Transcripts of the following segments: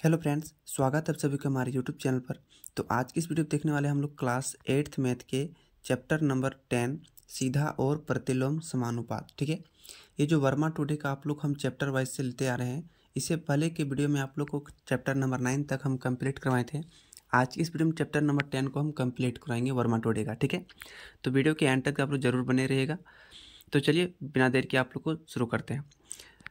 Hello friends, स्वागत है आप सभी का हमारे यूट्यूब चैनल पर। तो आज की इस वीडियो देखने वाले हम लोग क्लास 8th मैथ के चैप्टर नंबर 10 सीधा और प्रतिलोम समानुपात। ठीक है, ये जो वर्मा टुडे का आप लोग हम चैप्टर वाइज से लेते आ रहे हैं। इससे पहले के वीडियो में आप लोग को चैप्टर नंबर 9 तक हम कंप्लीट करवाए थे। आज की इस वीडियो में चैप्टर नंबर 10 को हम कंप्लीट कराएंगे वर्मा टुडे का। ठीक है, तो वीडियो के एंड तक आप लोग जरूर बने रहिएगा। तो चलिए बिना देर के आप लोग को शुरू करते हैं।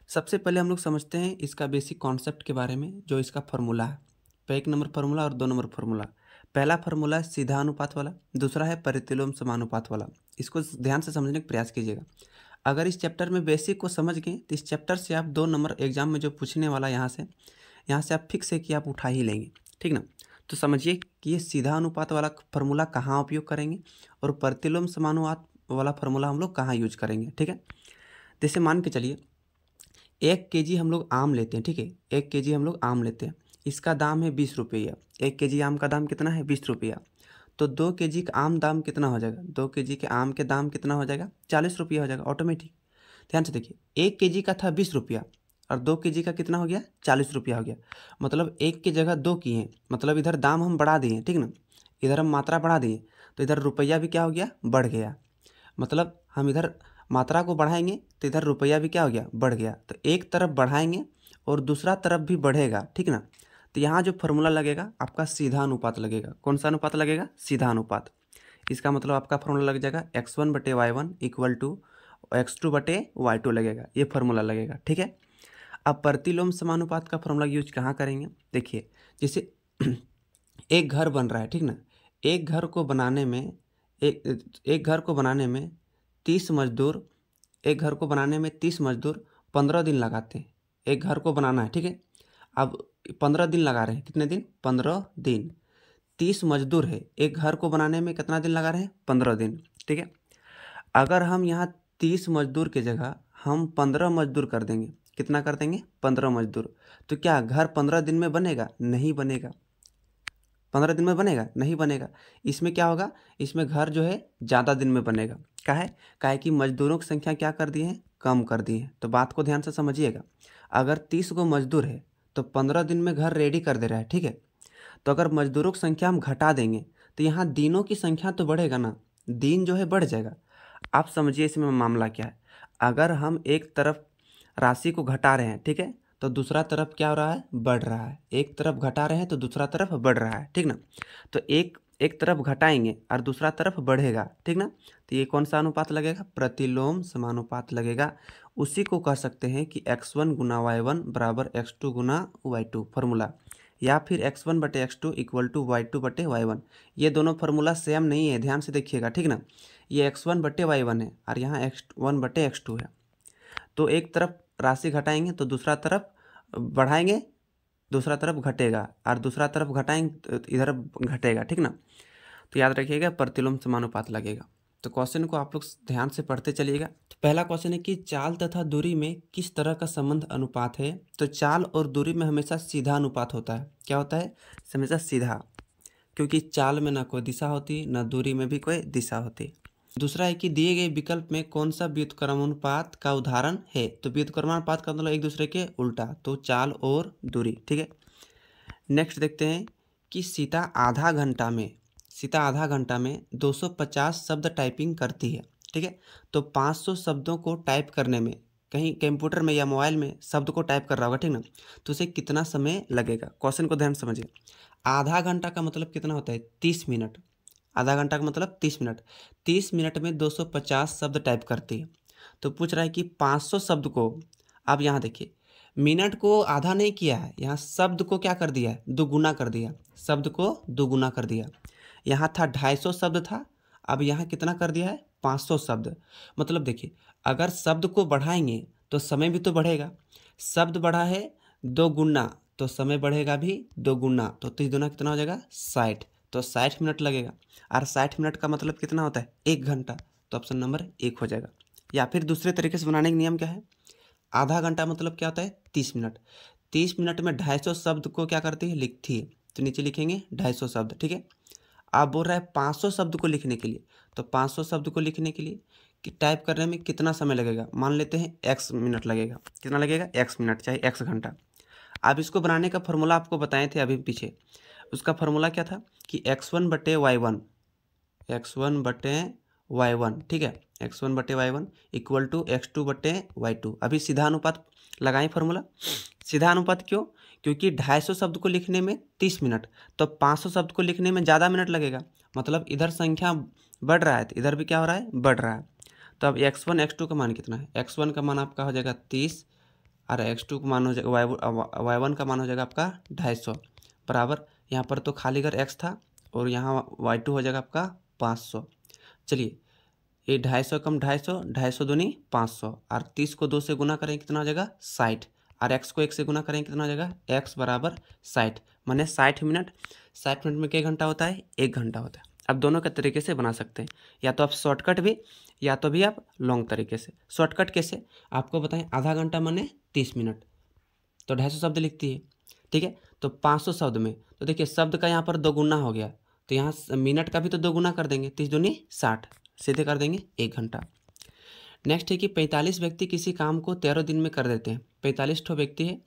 सबसे पहले हम लोग समझते हैं इसका बेसिक कॉन्सेप्ट के बारे में, जो इसका फार्मूला है। तो 1 नंबर फार्मूला और 2 नंबर फार्मूला। पहला फार्मूला है सीधा अनुपात वाला, दूसरा है प्रतिलोम समानुपात वाला। इसको ध्यान से समझने का प्रयास कीजिएगा। अगर इस चैप्टर में बेसिक को समझ गए तो इस चैप्टर से आप 2 नंबर एग्जाम में जो पूछने वाला यहाँ से आप फिक्स है कि आप उठा ही लेंगे। ठीक ना। तो समझिए कि ये सीधा अनुपात वाला फार्मूला कहाँ उपयोग करेंगे और प्रतिलोम समानुपात वाला फार्मूला हम लोग कहाँ यूज करेंगे। ठीक है, जैसे मान के चलिए 1 केजी हम लोग आम लेते हैं। ठीक है, 1 केजी हम लोग आम लेते हैं, इसका दाम है 20 रुपया। 1 केजी आम का दाम कितना है? 20 रुपया। तो 2 केजी का आम दाम कितना हो जाएगा? 2 केजी के आम के दाम कितना हो जाएगा? 40 रुपया हो जाएगा ऑटोमेटिक। ध्यान से देखिए, 1 केजी का था 20 रुपया और 2 केजी का कितना हो गया? 40 रुपया हो गया। मतलब 1 की जगह 2 किए हैं, मतलब इधर दाम हम बढ़ा दिए। ठीक ना, इधर हम मात्रा बढ़ा दिए तो इधर रुपया भी क्या हो गया? बढ़ गया। मतलब हम इधर मात्रा को बढ़ाएंगे तो इधर रुपया भी क्या हो गया? बढ़ गया। तो एक तरफ बढ़ाएंगे और दूसरा तरफ भी बढ़ेगा। ठीक ना। तो यहाँ जो फार्मूला लगेगा आपका सीधा अनुपात लगेगा। कौन सा अनुपात लगेगा? सीधा अनुपात। इसका मतलब आपका फार्मूला लग जाएगा x1/y1 इक्वल टू x2/y2 लगेगा। ये फार्मूला लगेगा। ठीक है, अब प्रतिलोम समानुपात का फार्मूला यूज कहाँ करेंगे? देखिए, जैसे एक घर बन रहा है। ठीक ना, एक घर को बनाने में एक घर को बनाने में 30 मजदूर एक घर को बनाने में 30 मजदूर 15 दिन लगाते हैं। एक घर को बनाना है। ठीक है, अब 15 दिन लगा रहे हैं। कितने दिन? 15 दिन। 30 मजदूर है, एक घर को बनाने में कितना दिन लगा रहे हैं? 15 दिन। ठीक है, अगर हम यहाँ 30 मजदूर की जगह हम 15 मजदूर कर देंगे, कितना कर देंगे? 15 मजदूर। तो क्या घर 15 दिन में बनेगा? नहीं बनेगा। 15 दिन में बनेगा? नहीं बनेगा। इसमें क्या होगा? इसमें घर जो है ज़्यादा दिन में बनेगा। काहे कि मजदूरों की संख्या क्या कर दी है? कम कर दी है। तो बात को ध्यान से समझिएगा। अगर 30 गो मजदूर है तो 15 दिन में घर रेडी कर दे रहा है। ठीक है, तो अगर मजदूरों की संख्या हम घटा देंगे तो यहाँ दिनों की संख्या तो बढ़ेगा ना, दिन जो है बढ़ जाएगा। आप समझिए इसमें मामला क्या है। अगर हम एक तरफ राशि को घटा रहे हैं, ठीक है, तो दूसरा तरफ क्या हो रहा है? बढ़ रहा है। एक तरफ घटा रहे हैं तो दूसरा तरफ बढ़ रहा है। ठीक ना। तो एक एक तरफ घटाएंगे और दूसरा तरफ बढ़ेगा। ठीक ना, तो ये कौन सा अनुपात लगेगा? प्रतिलोम समानुपात लगेगा। उसी को कह सकते हैं कि x1 गुना y1 बराबर x2 गुना y2 फार्मूला, या फिर x1/x2 इक्वल टू y2/y1। ये दोनों फार्मूला सेम नहीं है, ध्यान से देखिएगा। ठीक ना, ये x1/y1 है और यहाँ x1/x2 है। तो एक तरफ राशि घटाएंगे तो दूसरा तरफ बढ़ाएंगे, दूसरा तरफ घटेगा, और दूसरा तरफ घटाएंगे तो इधर घटेगा। ठीक ना, तो याद रखिएगा प्रतिलोम समानुपात लगेगा। तो क्वेश्चन को आप लोग ध्यान से पढ़ते चलिएगा। तो पहला क्वेश्चन है कि चाल तथा दूरी में किस तरह का संबंध अनुपात है? तो चाल और दूरी में हमेशा सीधा अनुपात होता है। क्या होता है? हमेशा सीधा, क्योंकि चाल में ना कोई दिशा होती, ना दूरी में भी कोई दिशा होती। दूसरा है कि दिए गए विकल्प में कौन सा व्युत्क्रमानुपात का उदाहरण है? तो व्युत्क्रमानुपात का मतलब एक दूसरे के उल्टा, तो चाल और दूरी। ठीक है, नेक्स्ट देखते हैं कि सीता आधा घंटा में 250 शब्द टाइपिंग करती है। ठीक है, तो 500 शब्दों को टाइप करने में, कहीं कंप्यूटर में या मोबाइल में शब्द को टाइप कर रहा होगा। ठीक ना, तो उसे कितना समय लगेगा? क्वेश्चन को ध्यान से समझिए। आधा घंटा का मतलब कितना होता है? 30 मिनट। आधा घंटा का मतलब 30 मिनट। 30 मिनट में 250 शब्द टाइप करती है। तो पूछ रहा है कि 500 शब्द को, अब यहाँ देखिए, मिनट को आधा नहीं किया है, यहाँ शब्द को क्या कर दिया है? दुगुना कर दिया। शब्द को दुगुना कर दिया। यहाँ था 250 शब्द था, अब यहाँ कितना कर दिया है? 500 शब्द। मतलब देखिए, अगर शब्द को बढ़ाएंगे तो समय भी तो बढ़ेगा। शब्द बढ़ा है 2 गुना, तो समय बढ़ेगा भी 2 गुना। तो 30 दूना कितना हो जाएगा? 60। तो 60 मिनट लगेगा। और 60 मिनट का मतलब कितना होता है? 1 घंटा। तो ऑप्शन नंबर 1 हो जाएगा। या फिर दूसरे तरीके से बनाने का नियम क्या है? आधा घंटा मतलब क्या होता है? 30 मिनट। 30 मिनट में 250 शब्द को क्या करती है? लिखती है। तो नीचे लिखेंगे 250 शब्द। ठीक है, आप बोल रहा है 500 शब्द को लिखने के लिए, तो 500 शब्द को लिखने के लिए कि टाइप करने में कितना समय लगेगा? मान लेते हैं x मिनट लगेगा। कितना लगेगा? x मिनट चाहे x घंटा। अब इसको बनाने का फॉर्मूला आपको बताए थे अभी पीछे। उसका फॉर्मूला क्या था कि x1/y1, x1/y1, ठीक है, x1/y1 इक्वल टू x2/y2। अभी सीधा अनुपात लगाएं फॉर्मूला। सीधा अनुपात क्यों? क्योंकि 250 शब्द को लिखने में 30 मिनट, तो 500 शब्द को लिखने में ज़्यादा मिनट लगेगा। मतलब इधर संख्या बढ़ रहा है तो इधर भी क्या हो रहा है, बढ़ रहा है। तो अब x1 x2 का मान कितना है? x1 का मान आपका हो जाएगा 30 और x2 का मान हो जाएगा y1 का मान हो जाएगा आपका 250 बराबर। यहाँ पर तो खाली घर x था और यहाँ y2 हो जाएगा आपका 500। चलिए ये 250 कम 250, 250 दूनी 500 और 30 को 2 से गुना करें कितना हो जाएगा 60 और x को 1 से गुना करें कितना हो जाएगा x बराबर 60, माने 60 मिनट। 60 मिनट में कितने घंटा होता है? 1 घंटा होता है। अब दोनों के तरीके से बना सकते हैं, या तो आप शॉर्टकट भी या तो भी आप लॉन्ग तरीके से। शॉर्टकट कैसे आपको बताएं? आधा घंटा माने 30 मिनट, तो 250 शब्द लिखती है, ठीक है। तो 500 शब्द में तो देखिए शब्द का यहाँ पर 2 गुना हो गया, तो यहाँ मिनट का भी तो 2 गुना कर देंगे, 30 दूनी 60, सीधे कर देंगे 1 घंटा। नेक्स्ट है कि 45 व्यक्ति किसी काम को 13 दिन में कर देते हैं। 45 ठो व्यक्ति है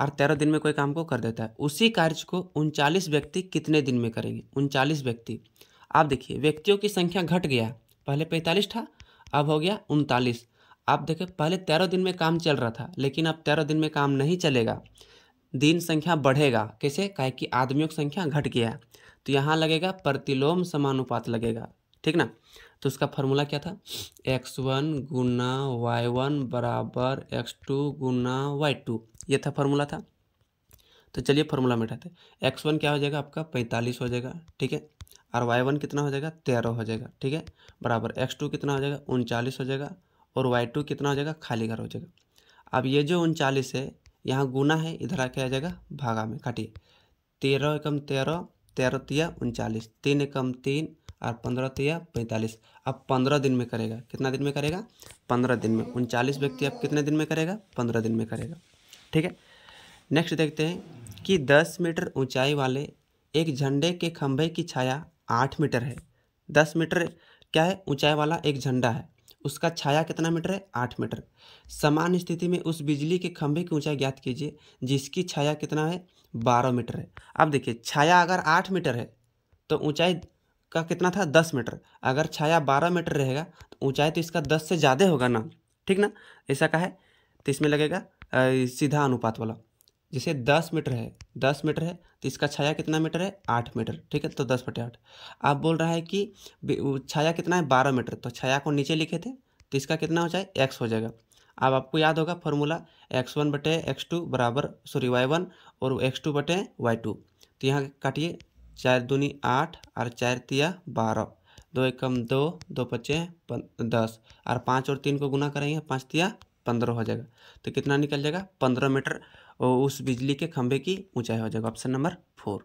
और 13 दिन में कोई काम को कर देता है। उसी कार्य को 39 व्यक्ति कितने दिन में करेंगे? 39 व्यक्ति। आप देखिए व्यक्तियों की संख्या घट गया, पहले 45 था अब हो गया 39। आप देखिए पहले 13 दिन में काम चल रहा था, लेकिन अब 13 दिन में काम नहीं चलेगा, दिन संख्या बढ़ेगा। कैसे? काहे कि आदमियों की संख्या घट गया है, तो यहाँ लगेगा प्रतिलोम समानुपात लगेगा, ठीक ना। तो उसका फॉर्मूला क्या था? x1 गुना y1 बराबर x2 गुना y2, ये था फॉर्मूला था। तो चलिए फॉर्मूला मिटाते हैं। x1 क्या हो जाएगा आपका 45 हो जाएगा, ठीक है, और y1 कितना हो जाएगा 13 हो जाएगा, ठीक है, बराबर x2 कितना हो जाएगा 39 हो जाएगा और y2 कितना हो जाएगा खाली घर हो जाएगा। अब ये जो 39 है यहाँ गुना है, इधर आके आ जाएगा भागा में, काटिए 13 एकम 13, 13 तिया 39, 3 एकम 3 और 15 तिया 45। अब 15 दिन में करेगा, कितना दिन में करेगा? 15 दिन में। 39 व्यक्ति अब कितने दिन में करेगा? 15 दिन में करेगा, ठीक है। नेक्स्ट देखते हैं कि 10 मीटर ऊंचाई वाले एक झंडे के खंभे की छाया 8 मीटर है। 10 मीटर क्या है? ऊंचाई वाला एक झंडा है, उसका छाया कितना मीटर है? 8 मीटर। समान स्थिति में उस बिजली के खंभे की ऊंचाई ज्ञात कीजिए जिसकी छाया कितना है? 12 मीटर है। अब देखिए छाया अगर 8 मीटर है तो ऊंचाई का कितना था? 10 मीटर। अगर छाया 12 मीटर रहेगा तो ऊंचाई तो इसका 10 से ज़्यादा होगा ना, ठीक ना। ऐसा का है तो इसमें लगेगा सीधा अनुपात वाला। जैसे 10 मीटर है, 10 मीटर है तो इसका छाया कितना मीटर है? 8 मीटर, ठीक है, तो 10/8। आप बोल रहा है कि छाया कितना है? 12 मीटर, तो छाया को नीचे लिखे थे तो इसका कितना हो जाए? x हो जाएगा। अब आपको याद होगा फॉर्मूला x1/x2 बराबर y1 और x2/y2। तो यहाँ काटिए 4 दूनी 8 और 4 तिया 12, 2 एकम 2, 2 पचे 10 और 5 और 3 को गुना करेंगे 5 तिया 15 हो जाएगा। तो कितना निकल जाएगा? 15 मीटर और उस बिजली के खंभे की ऊंचाई हो जाएगा। Option number 4।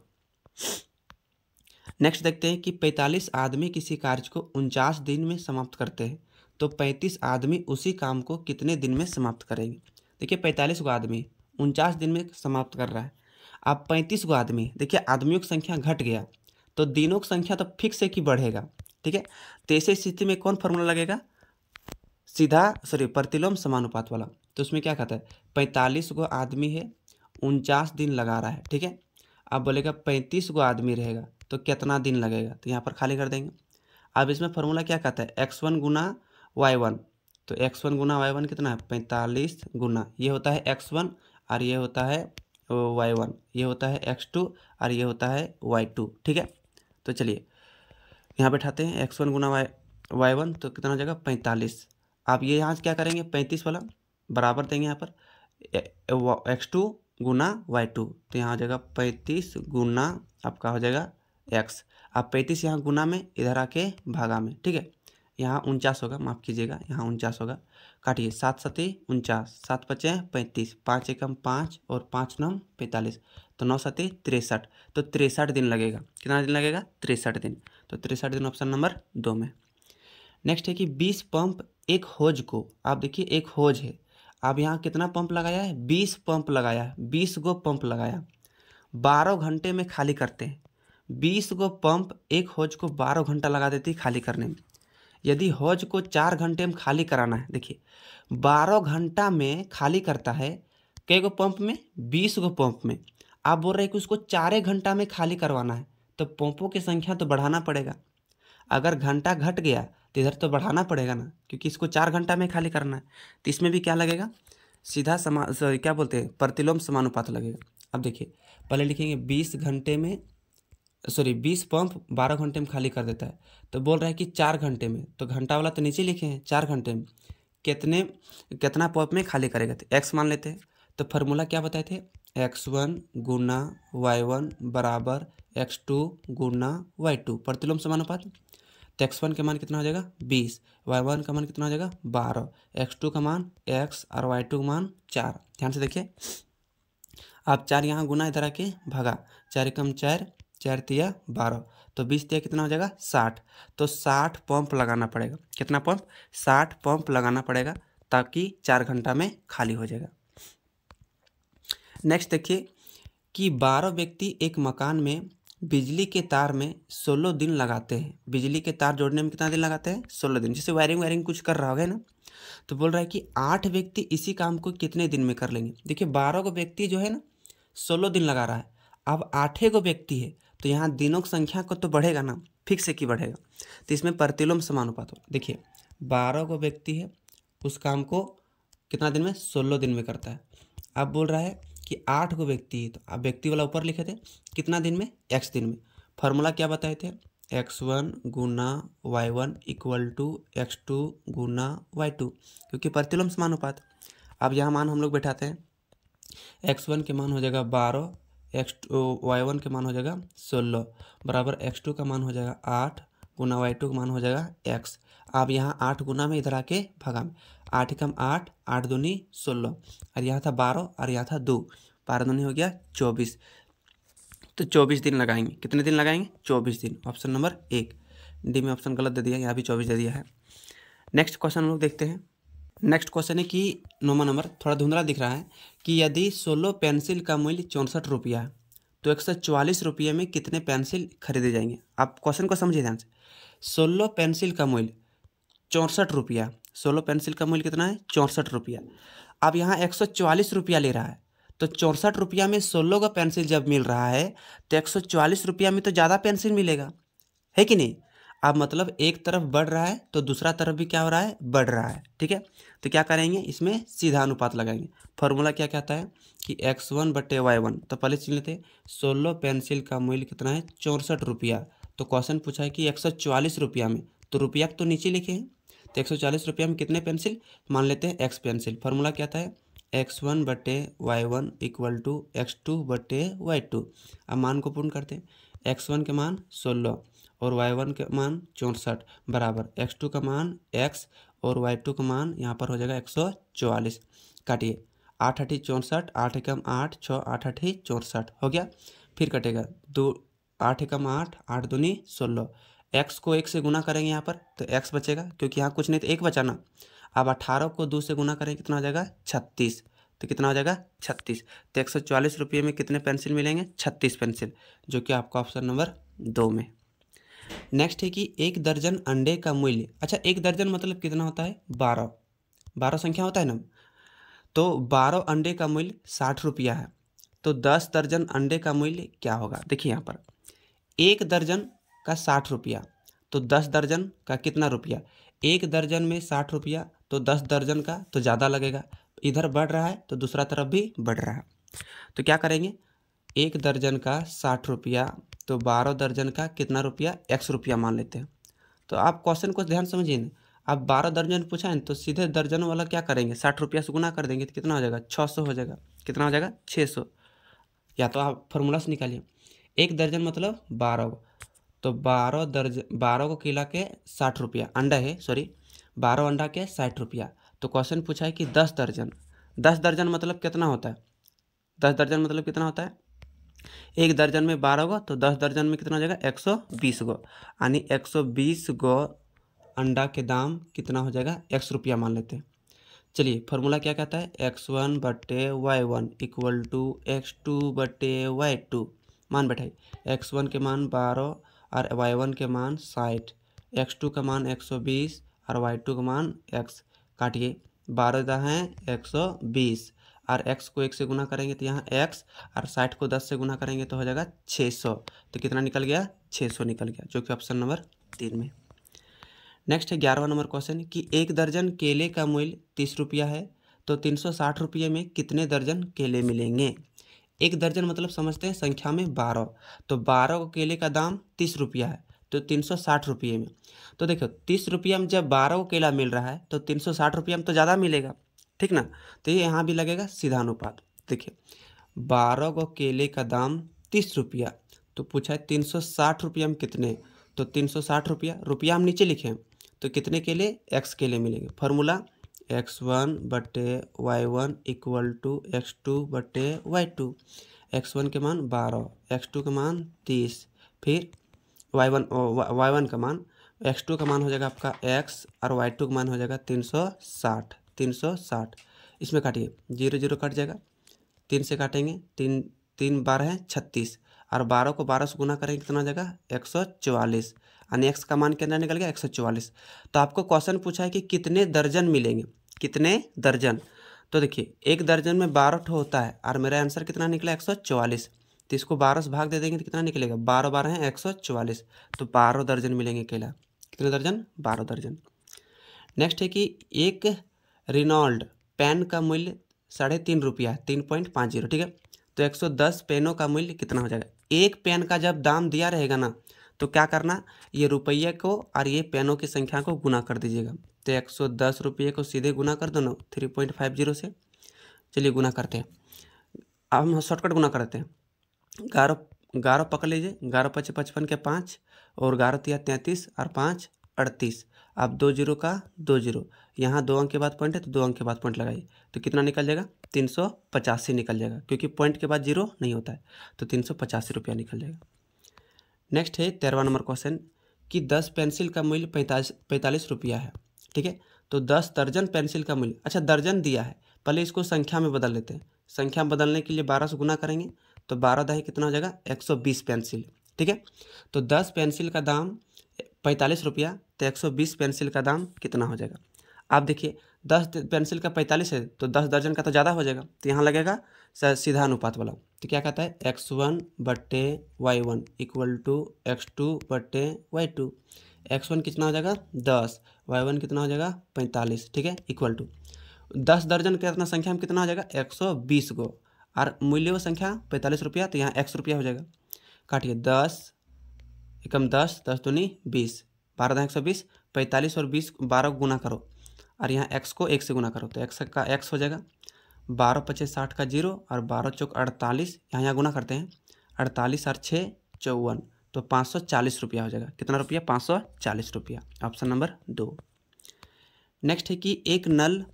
नेक्स्ट देखते हैं कि 45 आदमी किसी कार्य को 49 दिन में समाप्त करते हैं, तो 35 आदमी उसी काम को कितने दिन में समाप्त करेंगे? देखिए 45 को आदमी 49 दिन में समाप्त कर रहा है। अब 35 को आदमी, देखिए आदमियों की संख्या घट गया तो दिनों की संख्या तो फिक्स है कि बढ़ेगा, ठीक है। तो ऐसे स्थिति में कौन फॉर्मूला लगेगा? सीधा प्रतिलोम समानुपात वाला। तो उसमें क्या कहता है? 45 गो आदमी है, 49 दिन लगा रहा है, ठीक है। अब बोलेगा 35 गो आदमी रहेगा तो कितना दिन लगेगा? तो यहाँ पर खाली कर देंगे। अब इसमें फॉर्मूला क्या कहता है? x1 गुना y1, तो x1 गुना y1 कितना है? 45 गुना, ये होता है x1 और ये होता है y1, ये होता है x2 और ये होता है y2, ठीक है। तो चलिए यहाँ बैठाते हैं x1 गुना y1, तो कितना हो जाएगा? 45। आप ये यहाँ से क्या करेंगे? 35 वाला बराबर देंगे यहाँ पर x2 गुना y2, तो यहाँ हो जाएगा 35 गुना आपका हो जाएगा x। अब 35 यहाँ गुना में, इधर आके भागा में, ठीक है। यहाँ 49 होगा, माफ़ कीजिएगा, यहाँ 49 होगा। काटिए 7 सती 49, 7 पचे 35, 5 एकम 5 और 5 9 45, तो 9 सती 63, तो 63 दिन लगेगा। कितना दिन लगेगा? 63 दिन। तो 63 दिन ऑप्शन नंबर 2 में। नेक्स्ट है कि 20 पंप एक होज को, आप देखिए एक होज है, अब यहाँ कितना पंप लगाया है? 20 पंप लगाया है, 20 गो पंप लगाया, 12 घंटे में खाली करते हैं। 20 गो पंप एक होज को 12 घंटा लगा देती है खाली करने में। यदि हौज को 4 घंटे में खाली कराना है, देखिए 12 घंटा में खाली करता है कई गो पंप में, 20 गो पंप में। आप बोल रहे हैं कि उसको 4 घंटा में खाली करवाना है, तो पंपों की संख्या तो बढ़ाना पड़ेगा। अगर घंटा घट गया तो इधर तो बढ़ाना पड़ेगा ना, क्योंकि इसको 4 घंटा में खाली करना है। तो इसमें भी क्या लगेगा, सीधा क्या बोलते हैं, प्रतिलोम समानुपात लगेगा। अब देखिए, पहले लिखेंगे 20 घंटे में, 20 पंप 12 घंटे में खाली कर देता है। तो बोल रहा है कि 4 घंटे में, तो घंटा वाला तो नीचे लिखे हैं, 4 घंटे में कितना पंप में खाली करेगा, तो एक्स मान लेते हैं। तो फार्मूला क्या बताए थे, x1 गुना y1 बराबर x2 गुना y2, प्रतिलोम समानुपात। तो x1 का मान कितना हो जाएगा 20, y1 का मान कितना हो जाएगा 12, x2 का मान x और y2 का मान 4। ध्यान से देखिए, आप 4 यहाँ गुना इधर आके भगा, 4 एकम 4, 4 तिया 12, तो 20 तिया कितना हो जाएगा 60। तो 60 पंप लगाना पड़ेगा। कितना पंप, 60 पंप लगाना पड़ेगा, ताकि 4 घंटा में खाली हो जाएगा। नेक्स्ट देखिए कि 12 व्यक्ति एक मकान में बिजली के तार में 16 दिन लगाते हैं। बिजली के तार जोड़ने में कितना दिन लगाते हैं, 16 दिन। जैसे वायरिंग कुछ कर रहा होगा ना, तो बोल रहा है कि 8 व्यक्ति इसी काम को कितने दिन में कर लेंगे। देखिए 12 को व्यक्ति जो है ना 16 दिन लगा रहा है, अब 8 को व्यक्ति है, तो यहाँ दिनों की संख्या को तो बढ़ेगा ना, फिक्स है कि बढ़ेगा। तो इसमें प्रतिलोम समानुपात हो। देखिए 12 को व्यक्ति है, उस काम को कितना दिन में, 16 दिन में करता है। अब बोल रहा है कि 8 को व्यक्ति है, तो अब व्यक्ति वाला ऊपर लिखे थे, कितना दिन में, x दिन में। फार्मूला क्या बताए थे, x1 Guna y1 equal to x2 Guna y2, क्योंकि प्रतिलोम समानुपात। अब यहाँ मान हम लोग बैठाते हैं, x1 के मान हो जाएगा 12, y1 के मान हो जाएगा 16 बराबर x2 का मान हो जाएगा 8 गुना y2 का मान हो जाएगा x। अब यहाँ 8 गुना में इधर आके भगा में, 8 एकम 8, 8 दूनी 16, और यहाँ था 12 और यहाँ था 2, 12 दूनी हो गया 24। तो 24 दिन लगाएंगे। कितने दिन लगाएंगे, 24 दिन। ऑप्शन नंबर 1, डी में ऑप्शन गलत दे दिया, यहाँ भी 24 दे दिया है। नेक्स्ट क्वेश्चन हम लोग देखते हैं। नेक्स्ट क्वेश्चन है कि 9वां नंबर, थोड़ा धुंधला दिख रहा है, कि यदि 16 पेंसिल का मूल्य 64 रुपया है, तो 144 रुपये में कितने पेंसिल खरीदे जाएंगे। आप क्वेश्चन को समझिए ध्यान से। 16 पेंसिल का मूल्य 64 रुपया, 16 पेंसिल का मूल्य कितना है 64 रुपया। अब यहाँ 144 रुपया ले रहा है, तो 64 रुपया में 16 का पेंसिल जब मिल रहा है, तो 144 रुपया में तो ज़्यादा पेंसिल मिलेगा, है कि नहीं। अब मतलब एक तरफ बढ़ रहा है तो दूसरा तरफ भी क्या हो रहा है, बढ़ रहा है। ठीक है, तो क्या करेंगे, इसमें सीधा अनुपात लगाएंगे। फॉर्मूला क्या कहता है कि x1 बटे y1, तो पहले चीज लेते हैं, 16 पेंसिल का मूल्य कितना है 64 रुपया। तो क्वेश्चन पूछा है कि 144 रुपया में, तो रुपया तो नीचे लिखे हैं, तो 144 रुपया में कितने पेंसिल, मान लेते हैं x पेंसिल। फार्मूला क्या था, x1 बटे y1 इक्वल टू x2 बटे y2। अब मान को पूर्ण करते हैं, x1 के मान 16 और y1 के मान 64 बराबर x2 का मान x और y2 का मान यहाँ पर हो जाएगा 144। काटिए, 8 8 64, 8 एकम 8, 6 8 8 64 हो गया। फिर कटेगा 2, 8 एकम 8, 8 दूनी 16, x को 1 से गुना करेंगे यहाँ पर, तो x बचेगा, क्योंकि यहाँ कुछ नहीं तो 1 बचा ना। अब 18 को 2 से गुना करेंगे, कितना हो जाएगा 36, तो कितना हो जाएगा 36। तो 144 रुपये में कितने पेंसिल मिलेंगे, 36 पेंसिल, जो कि आपका ऑप्शन नंबर 2 में। नेक्स्ट है कि 1 दर्जन अंडे का मूल्य, अच्छा 1 दर्जन मतलब कितना होता है 12, 12 संख्या होता है ना, तो 12 अंडे का मूल्य 60 रुपया है, तो 10 दर्जन अंडे का मूल्य क्या होगा। देखिए यहाँ पर 1 दर्जन का 60 रुपया, तो 10 दर्जन का कितना रुपया, 1 दर्जन में 60 रुपया, तो 10 दर्जन का तो ज़्यादा लगेगा, इधर बढ़ रहा है तो दूसरा तरफ भी बढ़ रहा है। तो क्या करेंगे, 1 दर्जन का 60 रुपया, तो 12 दर्जन का कितना रुपया, x रुपया मान लेते हैं। तो आप क्वेश्चन को ध्यान समझिए ना, अब 12 दर्जन पूछा है तो सीधे दर्जन वाला क्या करेंगे, 60 रुपया से गुना कर देंगे, तो कितना हो जाएगा 600 हो जाएगा, कितना हो जाएगा 600। या तो आप फॉर्मूला से निकालिए, 1 दर्जन मतलब 12, तो 12 को खिला के 60 रुपया, अंडा है 12 अंडा के 60 रुपया। तो क्वेश्चन पूछा है कि 10 दर्जन, 10 दर्जन मतलब कितना होता है, 10 दर्जन मतलब कितना होता है, 1 दर्जन में 12 गो, तो 10 दर्जन में कितना हो जाएगा 120 गो, यानी 120 गो अंडा के दाम कितना हो जाएगा x रुपया मान लेते हैं। चलिए फार्मूला क्या कहता है, x1 बटे y1 इक्वल टू x2 बटे y2। मान बैठाई, x1 के मान 12 और y1 के मान 60, x2 का मान 120 और y2 का मान x। काटिए, 12 दा है 120 और x को 1 से गुना करेंगे तो यहाँ x, और 60 को 10 से गुना करेंगे तो हो जाएगा 600। तो कितना निकल गया? 600 निकल गया, जो कि ऑप्शन नंबर 3 में। नेक्स्ट है 11वां नंबर क्वेश्चन कि 1 दर्जन केले का मूल्य 30 रुपया है, तो 360 रुपये में कितने दर्जन केले मिलेंगे? 1 दर्जन मतलब समझते हैं संख्या में 12, तो 12 केले का दाम 30 रुपया है, तो 360 रुपये में। तो देखो 30 रुपया में जब 12 केला मिल रहा है तो 360 रुपया में तो ज़्यादा मिलेगा, ठीक ना। तो ये यहाँ भी लगेगा सीधा अनुपात। देखिए 12 को केले का दाम 30 रुपया, तो पूछा है 360 रुपया में कितने, तो 360 रुपया हम नीचे लिखे तो कितने केले? x केले मिलेंगे। फार्मूला x1 बटे y1 इक्वल टू x2 बटे y2। x1 के मान 12, x2 का मान 30, फिर y1 का मान, x2 का मान हो जाएगा आपका x और y2 का मान हो जाएगा 360। इसमें काटिए, 0 0 कट जाएगा, 3 से काटेंगे, 3 3 12 है 36, और 12 को 12 से गुना करेंगे कितना हो जाएगा? 144, यानी x का मान कितना निकल गया? 144। तो आपको क्वेश्चन पूछा है कि कितने दर्जन मिलेंगे, कितने दर्जन। तो देखिए 1 दर्जन में 12 ठो होता है, और मेरा आंसर कितना निकला? 144। तो इसको 12 से भाग दे देंगे तो कितना निकलेगा? 12 12 है 144, तो 12 दर्जन मिलेंगे केला। कितने दर्जन? 12 दर्जन। नेक्स्ट है कि एक रेनॉल्ड पेन का मूल्य 3.5 रुपया, 3.50, ठीक है। तो 110 पेनों का मूल्य कितना हो जाएगा? एक पेन का जब दाम दिया रहेगा ना, तो क्या करना, ये रुपये को और ये पेनों की संख्या को गुना कर दीजिएगा। तो 110 रुपये को सीधे गुना कर दो ना 3.50 से। चलिए गुना करते हैं, अब हम शॉर्टकट गुना करते हैं। 11 पकड़ लीजिए, 11 5 55 के 5, और 11 3 33, और 5 38। अब 2 0 का 2 0, यहाँ 2 अंक के बाद पॉइंट है तो 2 अंक के बाद पॉइंट लगाइए, तो कितना निकल जाएगा? 385 निकल जाएगा, क्योंकि पॉइंट के बाद 0 नहीं होता है, तो 385 रुपया निकल जाएगा। नेक्स्ट है 13वां नंबर क्वेश्चन कि 10 पेंसिल का मूल्य 45 रुपया है, ठीक है। तो 10 दर्जन पेंसिल का मूल्य, अच्छा दर्जन दिया है, पहले इसको संख्या में बदल लेते हैं। संख्या में बदलने के लिए 12 से गुना करेंगे, तो 12 दही कितना हो जाएगा? 120 पेंसिल, ठीक है। तो 10 पेंसिल का दाम 45 रुपया, तो 120 पेंसिल का दाम कितना हो जाएगा? आप देखिए 10 पेंसिल का 45 है, तो 10 दर्जन का तो ज़्यादा हो जाएगा, तो यहाँ लगेगा सीधा अनुपात वाला। तो क्या कहता है? x1 बटे y1 इक्वल टू x2 बटे y2। x1 कितना हो जाएगा? 10, y1 कितना हो जाएगा? 45, ठीक है, इक्वल टू 10 दर्जन कितना संख्या में कितना हो जाएगा? 120 गो, और मूल्य वो संख्या 45 रुपया, तो यहाँ x रुपया हो जाएगा। काटिए 10 एकम 10, 10 दूनी 20, 12 दहा 120, 45 और 20 12 गुना करो, और यहाँ x को 1 से गुना करो, तो x का x हो जाएगा 12 5 60 का 0, और 12 चौक 48, यहाँ गुना करते हैं, 48 और 6 54, तो 540 रुपया हो जाएगा। कितना रुपया? 540 रुपया, ऑप्शन नंबर 2। नेक्स्ट है कि एक नल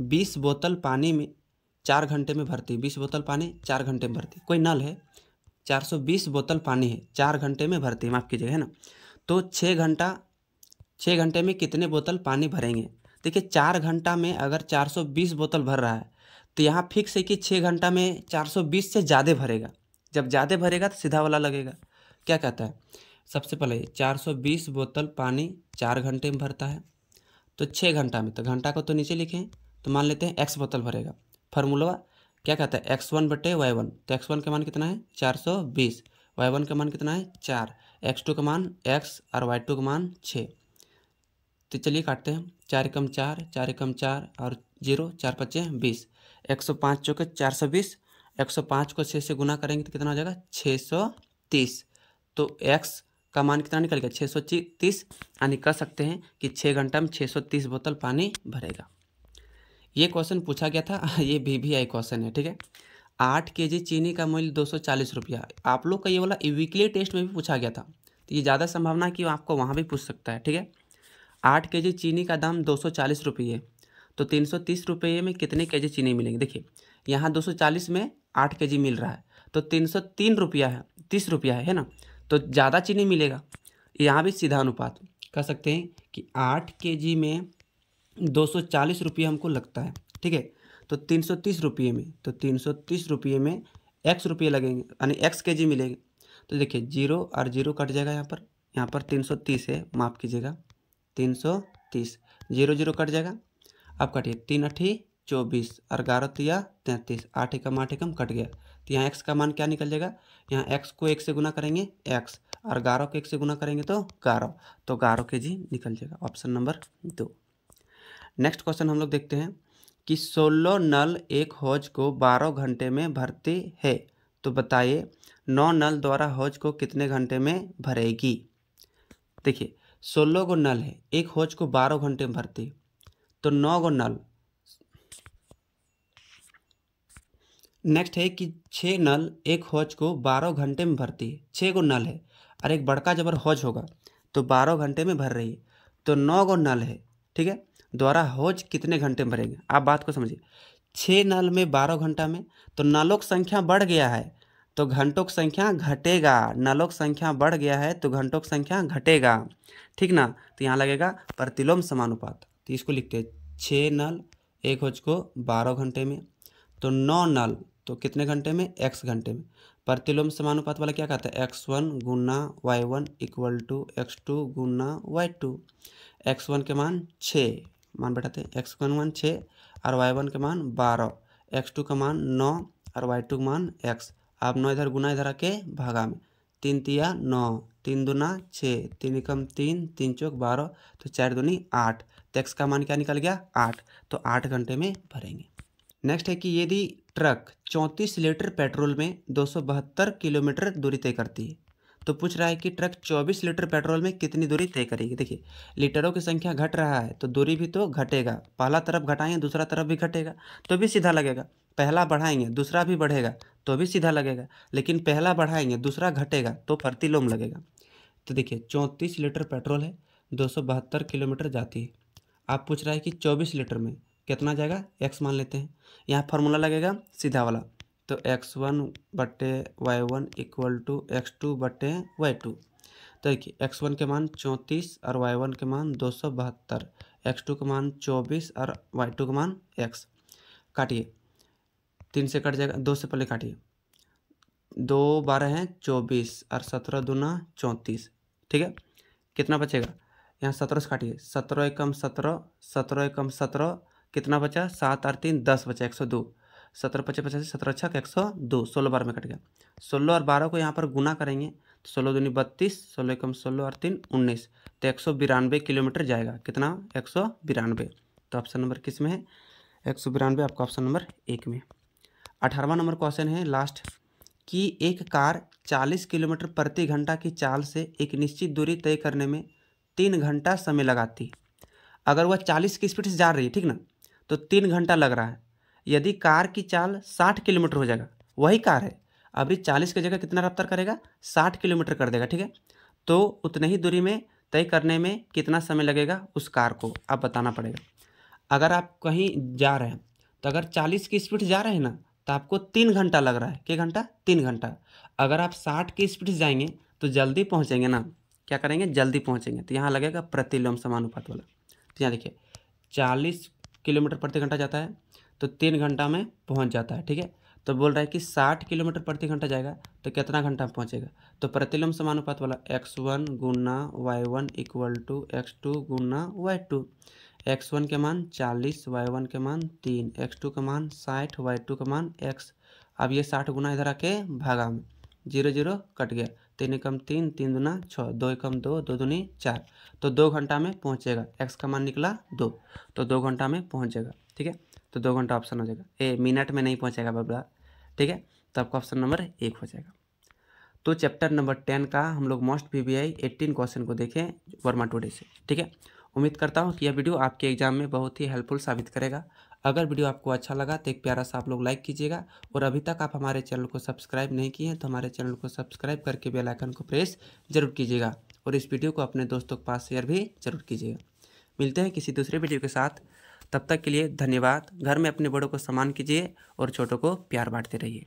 20 बोतल पानी में 4 घंटे में भरती, 20 बोतल पानी 4 घंटे में भरती। कोई नल है 420 बोतल पानी है 4 घंटे में भरती, माफ़ कीजिएगा, है ना। तो 6 घंटे में कितने बोतल पानी भरेंगे? देखिए 4 घंटा में अगर 420 बोतल भर रहा है, तो यहाँ फिक्स है कि 6 घंटा में 420 से ज़्यादा भरेगा। जब ज़्यादा भरेगा तो सीधा वाला लगेगा। क्या कहता है? सबसे पहले 420 बोतल पानी 4 घंटे में भरता है, तो 6 घंटा में, तो घंटा को तो नीचे लिखें, तो मान लेते हैं x बोतल भरेगा। फार्मूला क्या कहता है? x1 बटे y1, तो x1 का मान कितना है? 420, y1 का मान कितना है? 4, x2 का मान x, और y2 का मान 6। तो चलिए काटते हैं, 4 एकम 4, 4 एकम 4, और 0, 4 5 20, 105 चौके 420, 105 को 6 से गुना करेंगे तो कितना हो जाएगा? 630। तो x का मान कितना निकल गया? 630, यानी कह सकते हैं कि 6 घंटा में 630 बोतल पानी भरेगा। ये क्वेश्चन पूछा गया था, ये VVI क्वेश्चन है, ठीक है। 8 kg चीनी का मूल्य 240 रुपया। आप लोग का ये वाला वीकली टेस्ट में भी पूछा गया था, तो ये ज़्यादा संभावना है कि आपको वहाँ भी पूछ सकता है, ठीक है। 8 kg चीनी का दाम 240 रुपये, तो 330 रुपये में कितने kg चीनी मिलेंगे? देखिए यहाँ 240 में 8 kg मिल रहा है, तो 303 रुपया है, 30 रुपया है ना, तो ज़्यादा चीनी मिलेगा। यहाँ भी सीधा अनुपात कह सकते हैं कि 8 kg में 240 रुपये हमको लगता है, ठीक है। तो 330 रुपये में, तो 330 रुपये में x रुपये लगेंगे, यानी x kg मिलेंगे। तो देखिए 0 और 0 कट जाएगा, यहाँ पर 330 है, माफ़ कीजिएगा 330, 0 0 कट जाएगा। अब काटिए, 3 8 24 और 11 तिया 33, 8 एकम 8 एकम कट गया। तो यहाँ x का मान क्या निकल जाएगा, यहाँ x को 1 से गुना करेंगे x और 11 को 1 से गुना करेंगे तो 11, तो 11 kg निकल जाएगा। Option number 2। नेक्स्ट क्वेश्चन हम लोग देखते हैं कि 16 नल एक हौज को 12 घंटे में भरती है, तो बताइए 9 नल द्वारा हौज को कितने घंटे में भरेगी। देखिए 16 गो नल है, एक हौज को 12 घंटे में भरती, तो 9 गो नल। नेक्स्ट है कि 6 नल एक हौज को 12 घंटे में भरती है, 6 गो नल है और एक बड़का जबर हौज होगा तो 12 घंटे में भर रही है, तो 9 गो नल है, ठीक है, द्वारा हौज कितने घंटे में भरेंगे। आप बात को समझिए, 6 नल में 12 घंटा में, तो नलों की संख्या बढ़ गया है तो घंटों की संख्या घटेगा, नलों की संख्या बढ़ गया है तो घंटों की संख्या घटेगा, ठीक ना। तो यहाँ लगेगा प्रतिलोम समानुपात। तो इसको लिखते हैं 6 नल एक हौज को 12 घंटे में, तो 9 नल तो कितने घंटे में, x घंटे में। प्रतिलोम समानुपात वाला क्या कहता है, x1 Guna y1 equal to x2 Guna y2। x1 के मान 6 मान बैठाते हैं, x1 का मान 6 और y1 के मान 12, x2 का मान 9 और y2 का मान x। आप 9 इधर गुना इधर आके भागा में, 3 तिया 9, 3 दूना 6, 3 एकम 3, 3 चौक 12, तो 4 दूनी 8, तो x का मान क्या निकल गया 8, तो 8 घंटे में भरेंगे। नेक्स्ट है कि यदि ट्रक 34 लीटर पेट्रोल में 272 किलोमीटर दूरी तय करती है, तो पूछ रहा है कि ट्रक 24 लीटर पेट्रोल में कितनी दूरी तय करेगी। देखिए लीटरों की संख्या घट रहा है तो दूरी भी तो घटेगा, पहला तरफ घटाएंगे दूसरा तरफ भी घटेगा तो भी सीधा लगेगा, पहला बढ़ाएंगे दूसरा भी बढ़ेगा तो भी सीधा लगेगा, लेकिन पहला बढ़ाएंगे दूसरा घटेगा तो प्रतिलोम लगेगा। तो देखिए 34 लीटर पेट्रोल है, 272 किलोमीटर जाती है, आप पूछ रहा है कि 24 लीटर में कितना जाएगा, x मान लेते हैं। यहाँ फार्मूला लगेगा सीधा वाला, तो x1 बटे y1 इक्वल टू x2 बटे y2। तो देखिए x1 के मान 34 और y1 के मान 272, x2 के मान 24 और y2 के मान x। काटिए, 3 से कट जाएगा, 2 से पहले काटिए, 2 12 हैं 24 और 17 दूना 34, ठीक है, कितना बचेगा, यहाँ 17 से काटिए, 17 एकम 17, 17 एकम 17, कितना बचा 7 और 3 10 बचा, 102, 17 25 25 17 छक 102, 16 12 में कट गया। 16 और 12 को यहाँ पर गुना करेंगे तो 16 दूनी 32, 16 एकम 16 और 3 19, तो 192 किलोमीटर जाएगा, कितना 192। तो ऑप्शन नंबर किस में है, 192 आपका ऑप्शन नंबर 1 में। 18वां नंबर क्वेश्चन है लास्ट, कि एक कार 40 किलोमीटर प्रति घंटा की चाल से एक निश्चित दूरी तय करने में 3 घंटा समय लगाती है। अगर वह 40 की स्पीड से जा रही है, ठीक ना, तो 3 घंटा लग रहा है। यदि कार की चाल 60 किलोमीटर हो जाएगा, वही कार है, अभी 40 की जगह कितना रफ्तार करेगा 60 किलोमीटर कर देगा, ठीक है, तो उतने ही दूरी में तय करने में कितना समय लगेगा उस कार को आप बताना पड़ेगा। अगर आप कहीं जा रहे हैं तो अगर 40 की स्पीड से जा रहे हैं ना तो आपको 3 घंटा लग रहा है, क्या घंटा 3 घंटा। अगर आप 60 की स्पीड से जाएंगे तो जल्दी पहुँचेंगे ना, क्या करेंगे जल्दी पहुँचेंगे, तो यहाँ लगेगा प्रतिलोम समानुपात वाला। तो यहाँ देखिए 40 किलोमीटर प्रति घंटा जाता है तो 3 घंटा में पहुंच जाता है, ठीक है, तो बोल रहा है कि 60 किलोमीटर प्रति घंटा जाएगा तो कितना घंटा में पहुंचेगा। तो प्रतिलोम समानुपात वाला x1 Guna y1 equal to x2 Guna y2। x1 के मान 40, y1 के मान 3, x2 के मान 60, y2 के मान x। अब ये 60 गुना इधर आके भागा में 0 0 कट गया, 3 एकम 3, 3 दूना 6, 2 एकम 2, 2 दूनी 4, तो 2 घंटा में पहुंचेगा, x का मान निकला 2, तो 2 घंटा में पहुंच जाएगा, ठीक है, तो 2 घंटा ऑप्शन हो जाएगा। मिनट में नहीं पहुंचेगा बाबा, ठीक है, तो आपका ऑप्शन नंबर 1 हो जाएगा। तो चैप्टर नंबर 10 का हम लोग मोस्ट PBI 18 क्वेश्चन को देखें वर्मा टुडे से, ठीक है। उम्मीद करता हूँ कि यह वीडियो आपके एग्जाम में बहुत ही हेल्पफुल साबित करेगा। अगर वीडियो आपको अच्छा लगा तो एक प्यारा सा आप लोग लाइक कीजिएगा, और अभी तक आप हमारे चैनल को सब्सक्राइब नहीं किए हैं तो हमारे चैनल को सब्सक्राइब करके बेल आइकन को प्रेस जरूर कीजिएगा, और इस वीडियो को अपने दोस्तों के पास शेयर भी जरूर कीजिएगा। मिलते हैं किसी दूसरे वीडियो के साथ, तब तक के लिए धन्यवाद। घर में अपने बड़ों को सम्मान कीजिए और छोटों को प्यार बांटते रहिए।